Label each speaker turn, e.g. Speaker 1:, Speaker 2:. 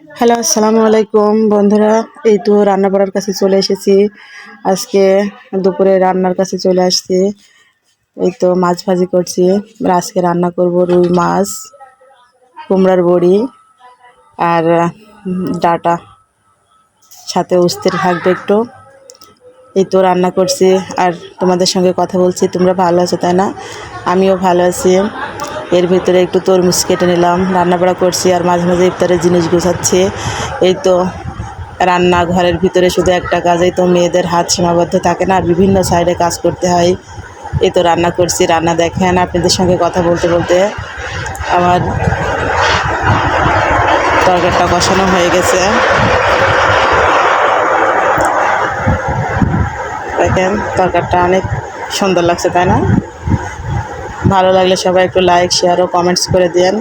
Speaker 1: Hello, আসসালামু আলাইকুম বন্ধুরা। এই তো রান্না বাড়ার কাছে চলে এসেছি। আজকে দুপুরে রান্নার কাছে চলে আসছি। এই তো মাছ ভাজি করছি। আজকে রান্না করব রুই মাছ, কুমড়ার বড়ি আর ডাঁটা, সাথে উস্তের থাকবে একটু। এই তো রান্না করছি আর তোমাদের সঙ্গে কথা বলছি। তোমরা ভালো আছো তাই না? আমিও ভালো আছি। এর ভিতরে একটু তরমুজ কেটে নিলাম, রান্নাবাড়া করছি আর মাঝে মাঝে ইফতারের জিনিস গুছাচ্ছি। এই তো রান্নাঘরের ভিতরে শুধু একটা কাজেই তো মেয়েদের হাত সীমাবদ্ধ থাকে না, বিভিন্ন সাইডে কাজ করতে হয়। এই তো রান্না করছি, রান্না দেখেন আপনাদের সঙ্গে কথা বলতে বলতে আমার তরকারিটা কষানো হয়ে গেছে। দেখেন তরকারিটা অনেক সুন্দর লাগছে তাই না? ভালো লাগলে সবাই একটু লাইক, শেয়ার ও কমেন্টস করে দিন।